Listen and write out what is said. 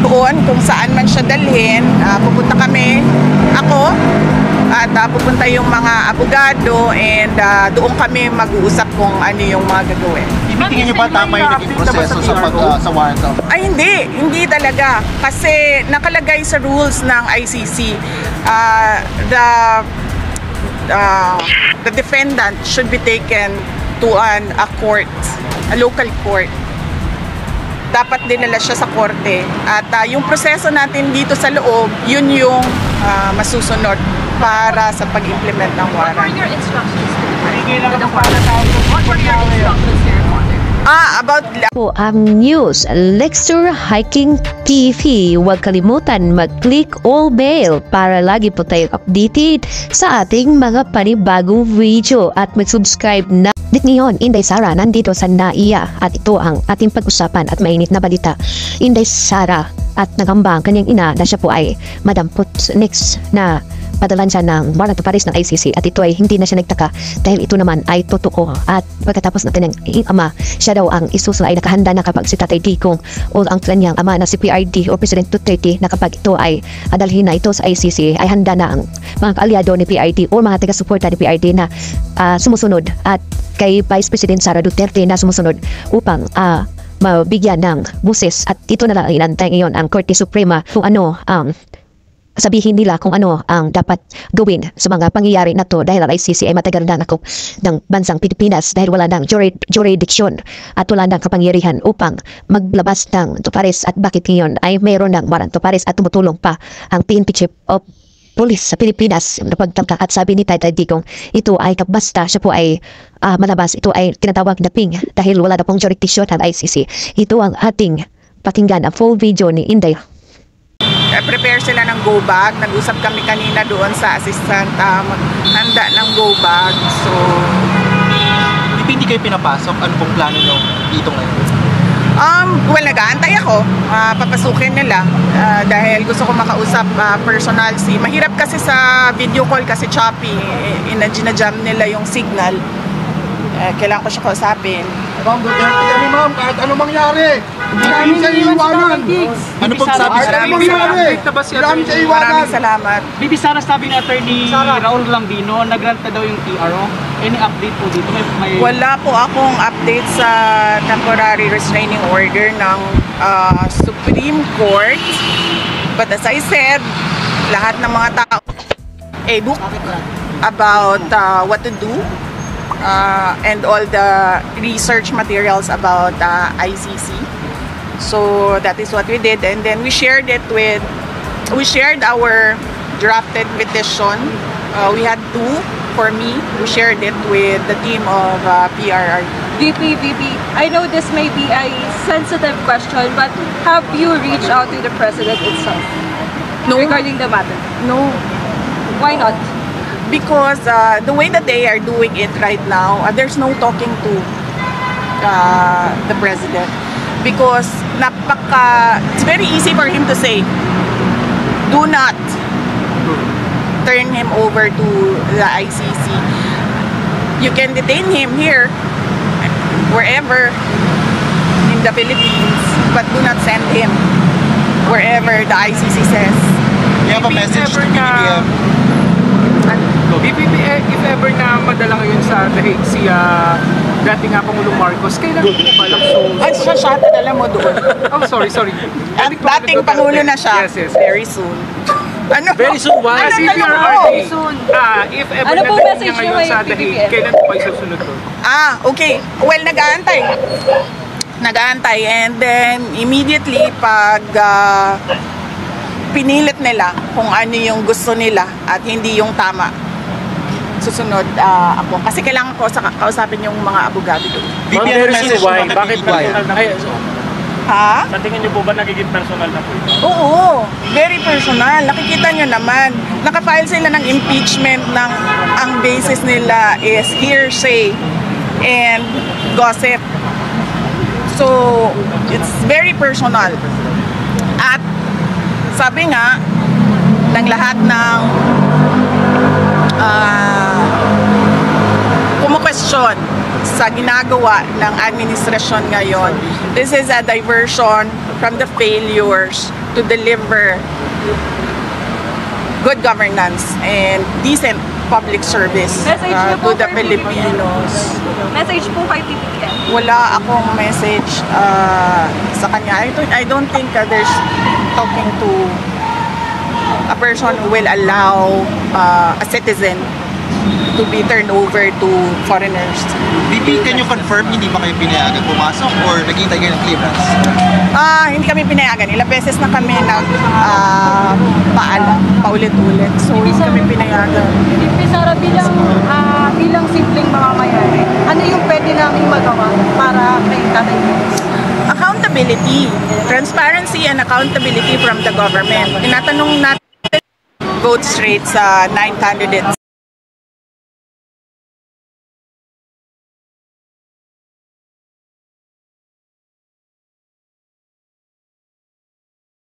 doon kung saan man siya dalhin. Pupunta kami, ako, at pupunta yung mga abogado, and doon kami mag-uusap kung ano yung mga gagawin. Tingin niyo ba tama yung naging proseso sa warrant of? Ay, hindi talaga. Kasi nakalagay sa rules ng ICC, the defendant should be taken to a court, a local court. Dapat dinala siya sa korte. At yung proseso natin dito sa loob, yun yung masusunod para sa pag-implement ng warrant. What were your instructions to the father? What were your instructions to your father? About Po ang news, Lexter Hiking TV. Huwag kalimutan mag-click all bell para lagi po tayong updated sa ating mga panibagong video at mag-subscribe na. Ngayon, Inday Sara nandito sa NAIA at ito ang ating pag-usapan at mainit na balita. Inday Sara at nagambang kanyang ina na siya po ay madampot next na padalan siya ng warrant of arrest ng ICC, at ito ay hindi na siya nagtaka dahil ito naman ay totoo. At pagkatapos natin ng ama, siya daw ang isusula ay nakahanda na kapag si Tatay Digong o ang kanyang ama na si PRD o President Duterte na kapag ito ay adalhin na ito sa ICC ay handa na ang mga kaalyado ni PRD o mga taga-suporta ni PRD na sumusunod at kay Vice President Sara Duterte na sumusunod upang mabigyan ng buses. At ito na lang inantay ngayon ang Korte Suprema kung ano sabihin nila kung ano ang dapat gawin sa mga pangyayari na to, dahil ang ICC ay matagal na nakop ng bansang Pilipinas dahil wala ng jurisdiction at wala ng kapangyarihan upang maglabas ng tupares. At bakit ngayon ay mayroon ng warrant tupares at tumutulong pa ang PNP Chief of Police sa Pilipinas na pagtangka. At sabi ni Tatay Digong, ito ay basta siya po ay malabas, ito ay tinatawag na ping dahil wala na pong jurisdiction ng ICC. Ito ang ating pakinggan ang full video ni Inday. Prepare sila ng go bag. Nag-usap kami kanina doon sa assistant, maghanda ng go bag. So, Hindi kayo pinapasok? Ano pong plano nyo dito ngayon? Well, nag-aantay ako. Papasukin nila dahil gusto ko makausap personal. Mahirap kasi sa video call kasi choppy. Ginajam nila yung signal. Kailangan ko siya kausapin. Ma'am, Duterte kami ma'am, kahit ano mangyari. Marami sa iwanan. Ano pong sabi sa Maraming salamat. Bibi Sara, sabi ni Attorney Raul Lambino, nagrant na daw yung TRO. Any update po dito? Wala po akong update sa temporary restraining order ng Supreme Court. But as I said, lahat ng mga tao a book about what to do and all the research materials about ICC. So that is what we did, and then we shared our drafted petition. We had two for me. We shared it with the team of PRRD. VP, I know this may be a sensitive question, but have you reached out to the President itself regarding the matter? No. Why not? Because the way that they are doing it right now, there's no talking to the President. Because it's very easy for him to say, do not turn him over to the ICC. You can detain him here, wherever in the Philippines, but do not send him wherever the ICC says. You have a message to BBM. If ever na madala ngayon sa The Hague si dating nga Pangulong Marcos, kailan po balak Ay, siya, alam mo doon. Oh, sorry. At dating Pangulo na siya. Yes. Very soon. Ano? Very soon, why? Very soon. If ever Ano na po dating message niya niyo ngayon sa kay The Hague, BBM? kailan po kayo susunod doon? Okay. Well, nag-aantay. And then, immediately, pag pinilit nila kung ano yung gusto nila at hindi yung tama, susunod ako. Kasi kailangan ko kausapin yung mga abogado doon. BBM message why? Bakit personal na po? Ha? Sa tingin niyo po ba nagiging personal na po ito? Oo. Very personal. Nakikita nyo naman. Nakafile sila ng impeachment ng ang basis nila is hearsay and gossip. So, it's very personal. At sabi nga ng lahat ng kumu-question sa ginagawa ng administrasyon ngayon, this is a diversion from the failures to to deliver good governance and decent public service Message niyo po to the kay PBBM. Filipinos. Message po kay PBBM. Wala akong message sa kanya. I don't think there's talking to a person who will allow a citizen to be turned over to foreigners. VP, can you confirm hindi ba kayo pinayagan pumasok or nakita kayo ng clearance? Hindi kami pinayagan. Ilang beses na kami paalam, paulit-ulit. So, hindi kami pinayagan. VP Sara, bilang simpleng mamamayan, ano yung pwede namin magawa para kay Tatay Diggs? Accountability. Transparency and accountability from the government. Tinatanong natin vote straight sa 9 candidates